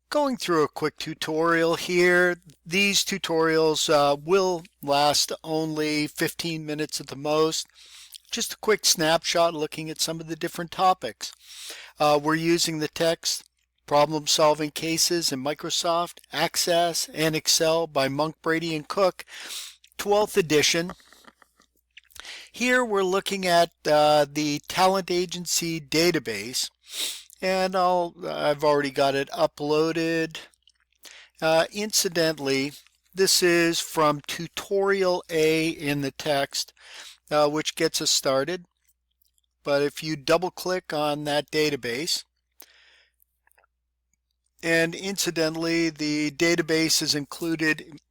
Going through a quick tutorial here. These tutorials will last only 15 minutes at the most. Just a quick snapshot looking at some of the different topics. We're using the text problem-solving cases in Microsoft Access and Excel by Monk, Brady, and Cook, 12th edition. Here we're looking at the talent agency database, and I've already got it uploaded. Incidentally, this is from tutorial A in the text, which gets us started. But if you double click on that database, and incidentally, the database is included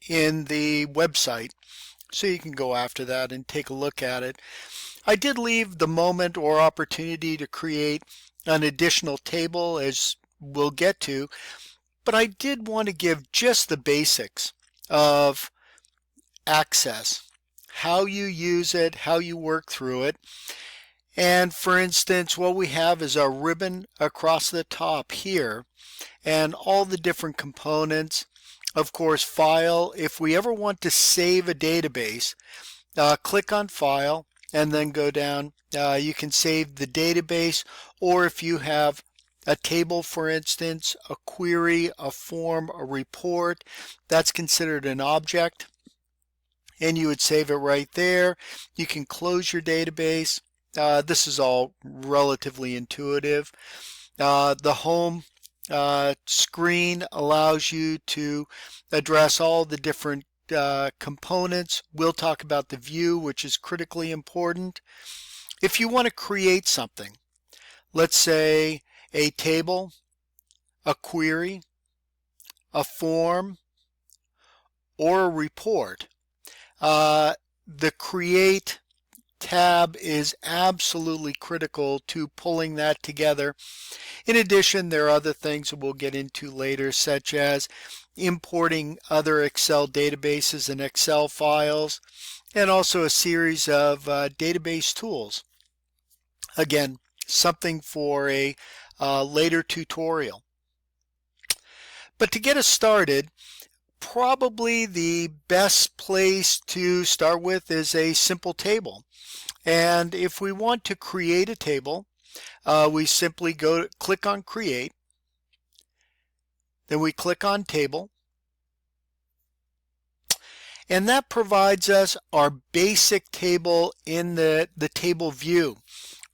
in the website, so you can go after that and take a look at it. I did leave the moment or opportunity to create an additional table, as we'll get to, but I did want to give just the basics of Access, how you use it, how you work through it. And for instance, what we have is a ribbon across the top here and all the different components. Of course, File. If we ever want to save a database, click on File and then go down. You can save the database, or if you have a table, for instance, a query, a form, a report, that's considered an object, and you would save it right there. You can close your database. This is all relatively intuitive. The home screen allows you to address all the different components. We'll talk about the view, which is critically important. If you want to create something, let's say a table, a query, a form, or a report, the Create tab is absolutely critical to pulling that together. In addition, there are other things that we'll get into later, such as importing other Excel databases and Excel files, and also a series of database tools. Again, something for a later tutorial. But to get us started, probably the best place to start with is a simple table. And if we want to create a table, we simply click on Create, then we click on Table, and that provides us our basic table in the table view.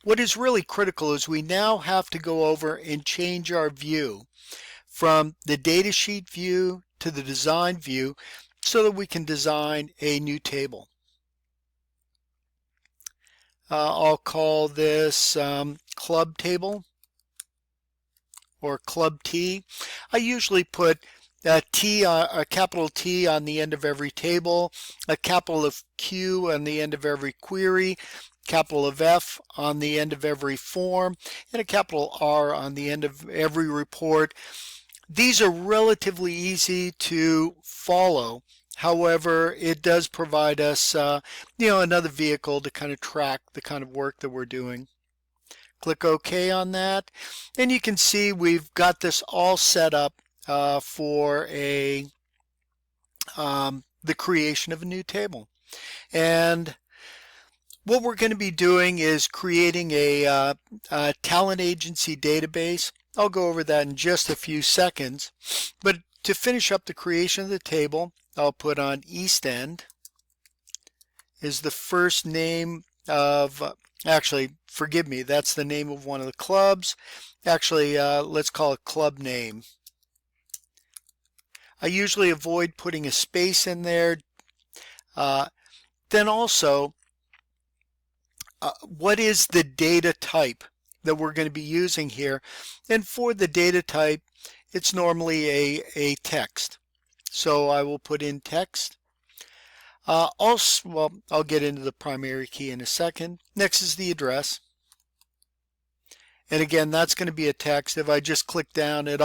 What is really critical is we now have to go over and change our view from the datasheet view to the design view so that we can design a new table. I'll call this Club Table or Club T. I usually put a capital T on the end of every table, a capital of Q on the end of every query, capital of F on the end of every form, and a capital R on the end of every report. These are relatively easy to follow. However, it does provide us, another vehicle to kind of track the kind of work that we're doing. Click OK on that, and you can see we've got this all set up for the creation of a new table. And what we're going to be doing is creating a talent agency database. I'll go over that in just a few seconds, but to finish up the creation of the table, I'll put on East End is the first name of, actually, forgive me, that's the name of one of the clubs. Actually, let's call it club name. I usually avoid putting a space in there. Then also, what is the data type that we're going to be using here? And for the data type, it's normally a text. So I will put in text. Also, I'll get into the primary key in a second. Next is the address. And again, that's going to be a text. If I just click down it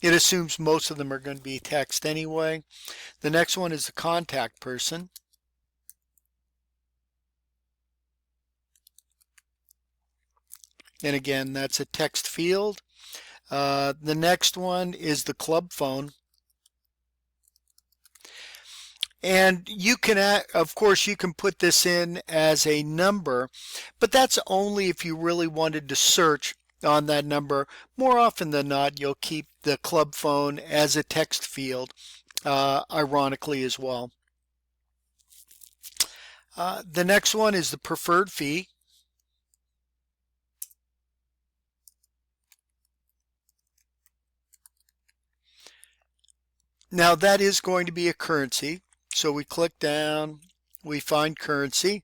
assumes most of them are going to be text anyway. The next one is the contact person. And again, that's a text field. The next one is the club phone. And you can, of course, you can put this in as a number, but that's only if you really wanted to search on that number. More often than not, you'll keep the club phone as a text field, ironically as well. The next one is the preferred fee. Now that is going to be a currency. So we click down, we find currency,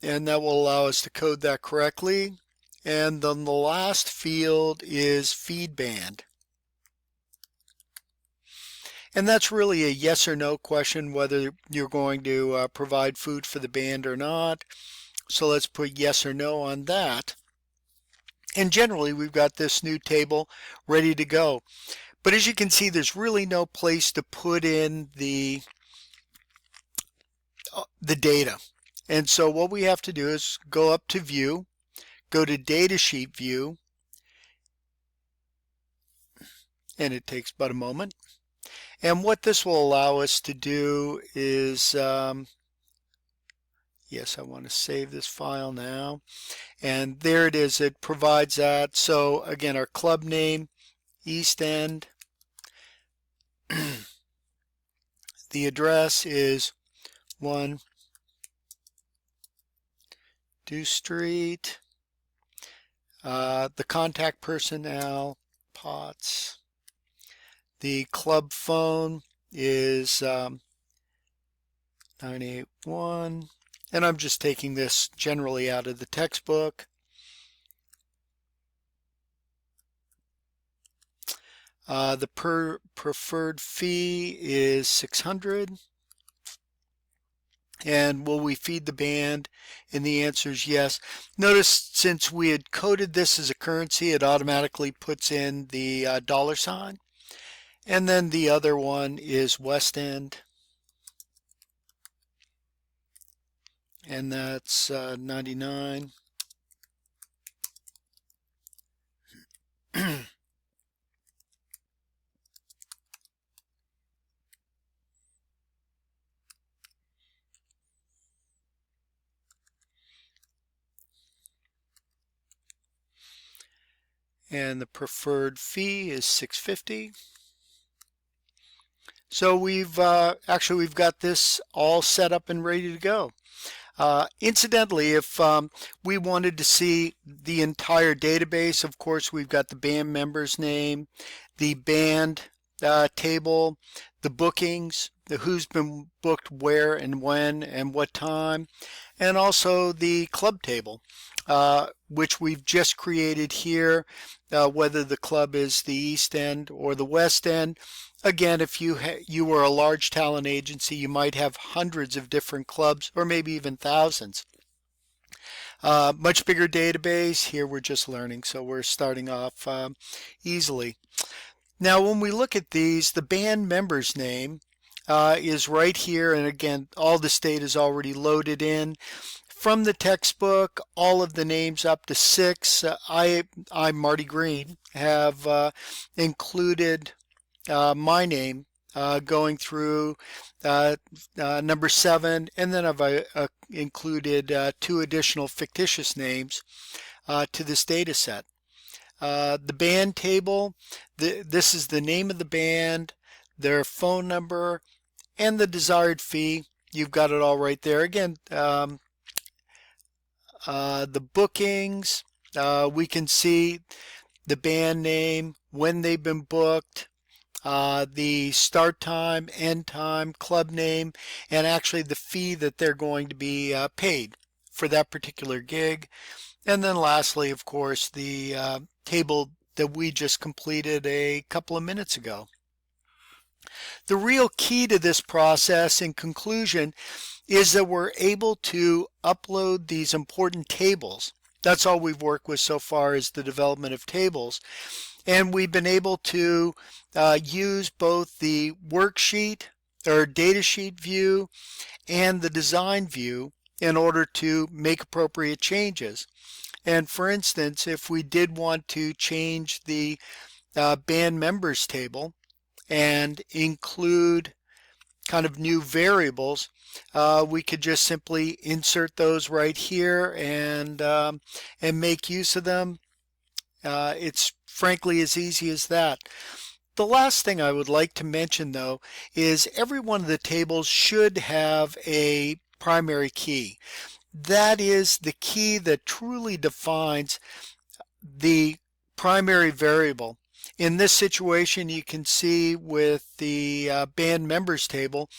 and that will allow us to code that correctly. And then the last field is feed band. And that's really a yes or no question, whether you're going to provide food for the band or not. So let's put yes or no on that. And generally, we've got this new table ready to go. But as you can see, there's really no place to put in the data. And so what we have to do is go up to View, go to Datasheet View, and it takes about a moment. And what this will allow us to do is, yes, I want to save this file now. And there it is, it provides that. So again, our club name, East End. The address is 1 Dew Street. The contact person, Al Potts. The club phone is 981. And I'm just taking this generally out of the textbook. The preferred fee is 600. And will we feed the band? And the answer is yes. Notice since we had coded this as a currency, it automatically puts in the dollar sign. And then the other one is West End. And that's 99. And the preferred fee is $6.50. So we've got this all set up and ready to go. Incidentally, if we wanted to see the entire database, of course, we've got the band member's name, the band table, the bookings, the who's been booked where and when and what time, and also the club table, which we've just created here, whether the club is the East End or the West End. Again, if you were a large talent agency, you might have hundreds of different clubs or maybe even thousands. Much bigger database. Here we're just learning, so we're starting off easily. Now when we look at these, the band member's name is right here, and again all this data is already loaded in. From the textbook, all of the names up to 6, I'm Marty Green, have included my name going through number 7, and then I've included 2 additional fictitious names to this data set. The band table, this is the name of the band, their phone number, and the desired fee. You've got it all right there. Again, the bookings, we can see the band name, when they've been booked, the start time, end time, club name, and actually the fee that they're going to be paid for that particular gig. And then lastly, of course, the table that we just completed a couple of minutes ago. The real key to this process, in conclusion, is that we're able to upload these important tables. That's all we've worked with so far, is the development of tables. And we've been able to use both the worksheet or datasheet view and the design view in order to make appropriate changes. And for instance, if we did want to change the band members table and include kind of new variables, we could just simply insert those right here and make use of them. It's frankly as easy as that. The last thing I would like to mention though is every one of the tables should have a primary key. That is the key that truly defines the primary variable. In this situation, you can see with the band members table,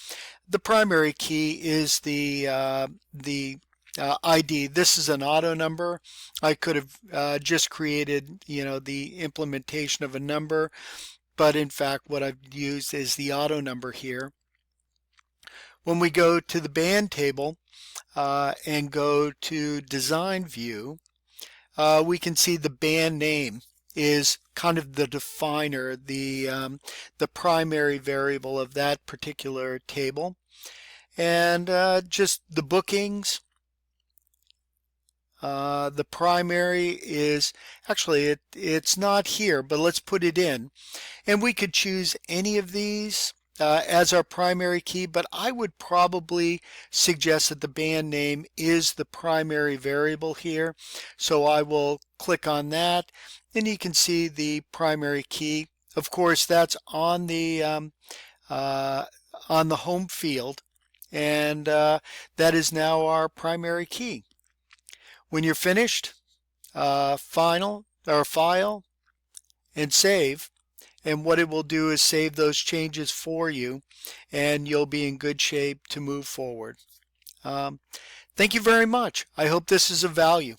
the primary key is the ID. This is an auto number. I could have just created, the implementation of a number, but in fact, what I've used is the auto number here. When we go to the band table and go to Design View, we can see the band name is kind of the definer, the primary variable of that particular table. And just the bookings, the primary is, actually it's not here, but let's put it in. And we could choose any of these as our primary key, but I would probably suggest that the band name is the primary variable here. So I will click on that, and you can see the primary key. Of course, that's on the home field, and that is now our primary key. When you're finished, File and Save. And what it will do is save those changes for you, and you'll be in good shape to move forward. Thank you very much. I hope this is of value.